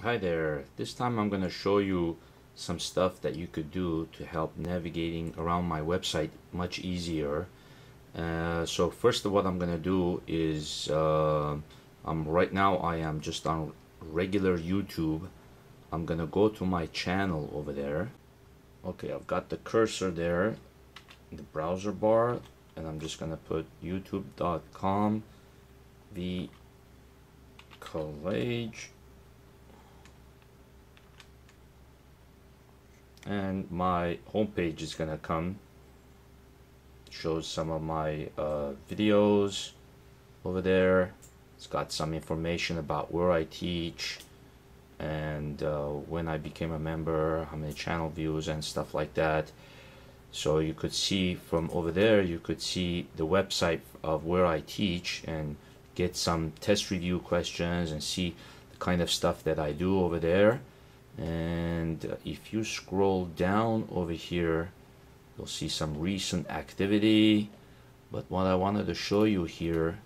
Hi there. This time I'm going to show you some stuff that you could do to help navigating around my website much easier. So first of what I'm going to do is right now I am just on regular YouTube. I'm going to go to my channel over there. Okay, I've got the cursor there in the browser bar, and I'm just going to put youtube.com the Kiledjian, and my homepage is gonna come. Shows some of my videos over there. It's got some information about where I teach and when I became a member, how many channel views and stuff like that. So you could see from over there, you could see the website of where I teach and get some test review questions and see the kind of stuff that I do over there. And if you scroll down over here, you'll see some recent activity. But what I wanted to show you here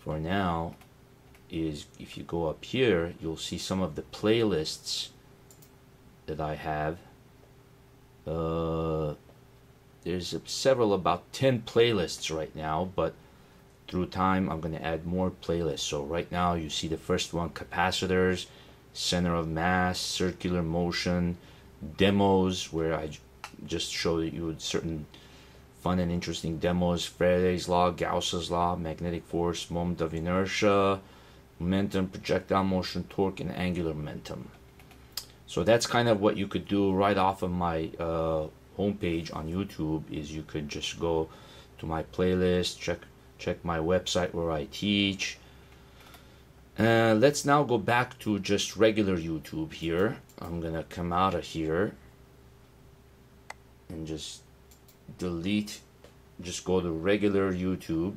for now is if you go up here, you'll see some of the playlists that I have. There's several, about 10 playlists right now, but through time I'm going to add more playlists. So right now you see the first one, capacitors, center of mass, circular motion, demos, where I just show you certain fun and interesting demos: Faraday's law, Gauss's law, magnetic force, moment of inertia, momentum, projectile motion, torque, and angular momentum. So that's kind of what you could do right off of my homepage on YouTube. Is you could just go to my playlist, check my website where I teach. Let's now go back to just regular YouTube here. I'm gonna come out of here and just delete, just go to regular YouTube.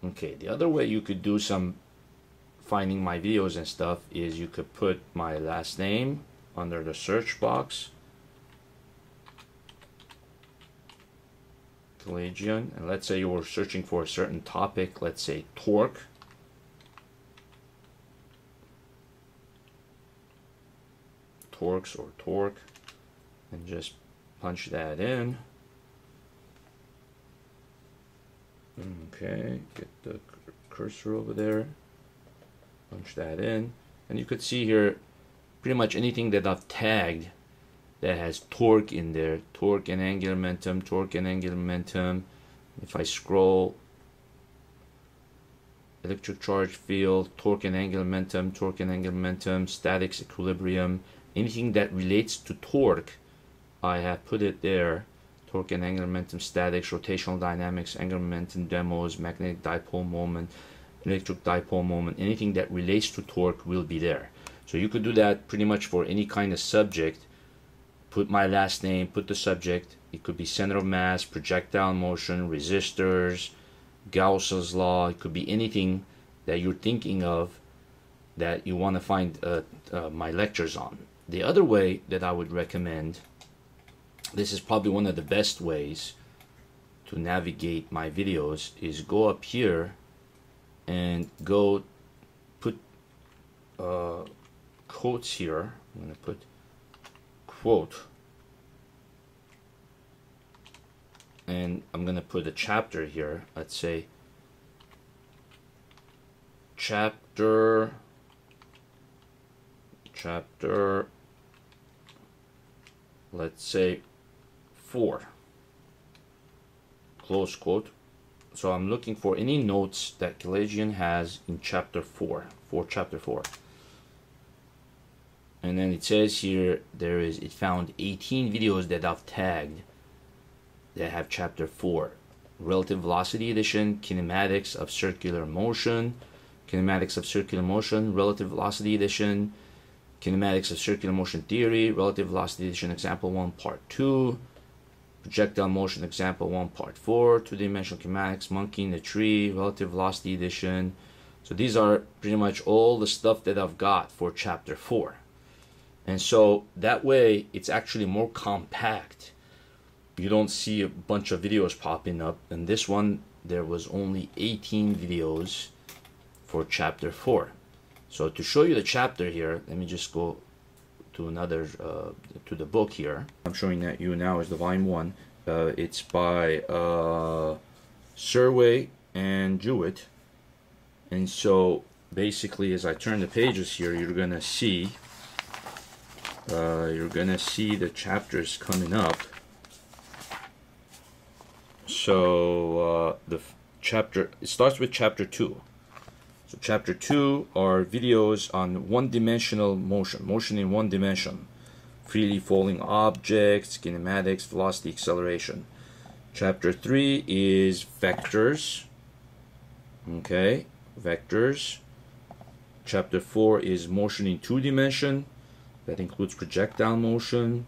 Okay, the other way you could do some finding my videos and stuff is you could put my last name under the search box, Kiledjian, and let's say you were searching for a certain topic, let's say torque. Torques or torque, and just punch that in. Okay, get the cursor over there, punch that in, and you could see here pretty much anything that I've tagged that has torque in there, torque and angular momentum, torque and angular momentum. If I scroll, electric charge field, torque and angular momentum, torque and angular momentum, statics, equilibrium, anything that relates to torque, I have put it there. Torque and angular momentum, statics, rotational dynamics, angular momentum demos, magnetic dipole moment, electric dipole moment, anything that relates to torque will be there. So you could do that pretty much for any kind of subject. Put my last name, put the subject. It could be center of mass, projectile motion, resistors, Gauss's law. It could be anything that you're thinking of that you want to find my lectures on. The other way that I would recommend, this is probably one of the best ways to navigate my videos, is go up here and go put quotes here. I'm going to put quote, and I'm going to put a chapter here. Let's say chapter, let's say 4, close quote. So I'm looking for any notes that Kiledjian has in chapter 4, chapter 4. And then it says here it found 18 videos that I've tagged that have chapter 4. Relative velocity addition, kinematics of circular motion, relative velocity addition, kinematics of circular motion theory, relative velocity addition, example 1, part 2, projectile motion, example 1, part 4, two-dimensional kinematics, monkey in the tree, relative velocity addition. So these are pretty much all the stuff that I've got for chapter 4. And so that way it's actually more compact. You don't see a bunch of videos popping up. And this one, there was only 18 videos for chapter 4. So to show you the chapter here, let me just go to another, to the book here. I'm showing that you now is the volume 1. It's by Survey and Jewett. And so basically, as I turn the pages here, you're gonna see the chapters coming up. So it starts with chapter 2. So chapter 2 are videos on one-dimensional motion in one dimension, freely falling objects, kinematics, velocity, acceleration. Chapter 3 is vectors. Okay, vectors. Chapter 4 is motion in 2 dimension. That includes projectile motion.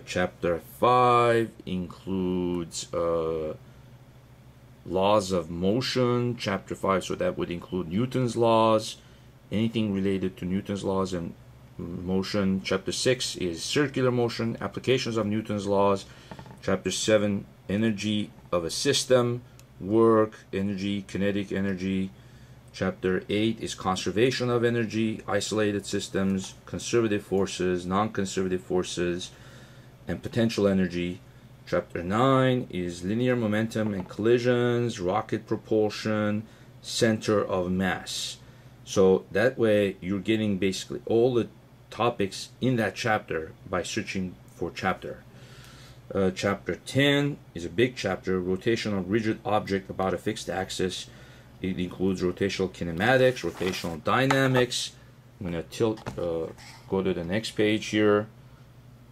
Chapter 5 includes laws of motion. Chapter 5, so that would include Newton's laws, anything related to Newton's laws and motion. Chapter 6 is circular motion, applications of Newton's laws. Chapter 7, energy of a system, work, energy, kinetic energy. Chapter 8 is conservation of energy, isolated systems, conservative forces, non-conservative forces, and potential energy. Chapter 9 is linear momentum and collisions, rocket propulsion, center of mass. So that way you're getting basically all the topics in that chapter by searching for chapter. Chapter 10 is a big chapter, rotation of rigid object about a fixed axis. It includes rotational kinematics, rotational dynamics. I'm going to go to the next page here.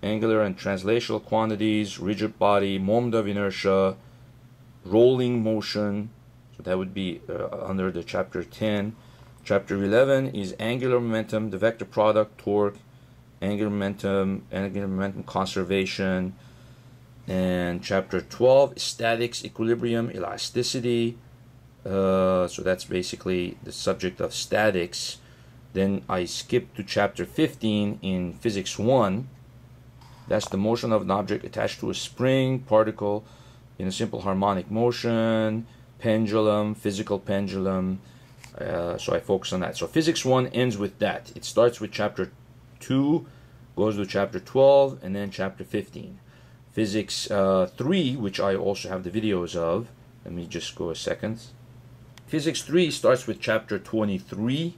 Angular and translational quantities, rigid body, moment of inertia, rolling motion. So that would be under the chapter 10. Chapter 11 is angular momentum, the vector product, torque, angular momentum conservation. And chapter 12 is statics, equilibrium, elasticity. So that's basically the subject of statics. Then I skip to chapter 15 in physics 1. That's the motion of an object attached to a spring, particle in a simple harmonic motion, pendulum, physical pendulum. So I focus on that. So physics 1 ends with that. It starts with chapter 2, goes to chapter 12, and then chapter 15. Physics 3, which I also have the videos of. Let me just go a second. Physics 3 starts with chapter 23,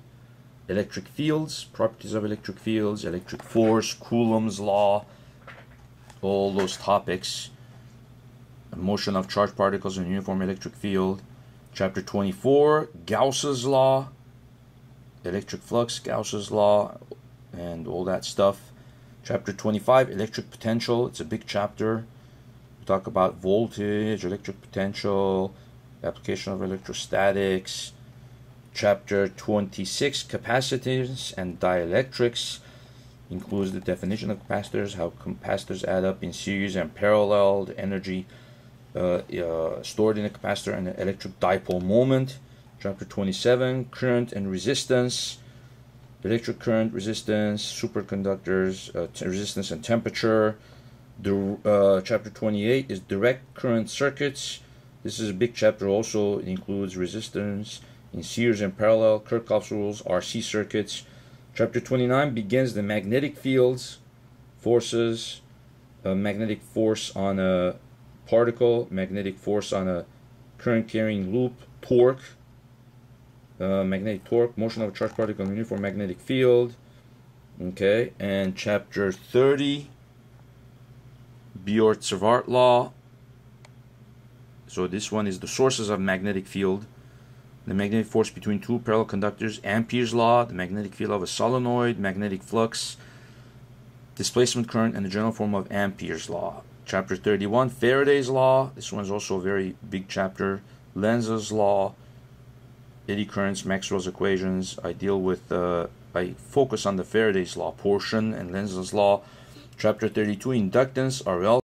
electric fields, properties of electric fields, electric force, Coulomb's law, all those topics. Motion of charged particles in a uniform electric field. Chapter 24, Gauss's law, electric flux, Gauss's law, and all that stuff. Chapter 25, electric potential. It's a big chapter. We talk about voltage, electric potential, application of electrostatics. Chapter 26, capacitance and dielectrics, includes the definition of capacitors, how capacitors add up in series and parallel, the energy stored in a capacitor, and the electric dipole moment. Chapter 27, current and resistance, electric current, resistance, superconductors, resistance and temperature. Chapter 28 is direct current circuits. This is a big chapter also. It includes resistance in series and parallel, Kirchhoff's rules, RC circuits. Chapter 29 begins the magnetic fields, forces, magnetic force on a particle, magnetic force on a current carrying loop, torque, magnetic torque, motion of a charged particle in a uniform magnetic field. Okay, and chapter 30, Biot-Savart law. So this one is the sources of magnetic field. The magnetic force between two parallel conductors, Ampere's law, the magnetic field of a solenoid, magnetic flux, displacement current, and the general form of Ampere's law. Chapter 31, Faraday's law. This one's also a very big chapter. Lenz's law, eddy currents, Maxwell's equations. I focus on the Faraday's law portion and Lenz's law. Chapter 32, inductance, RL.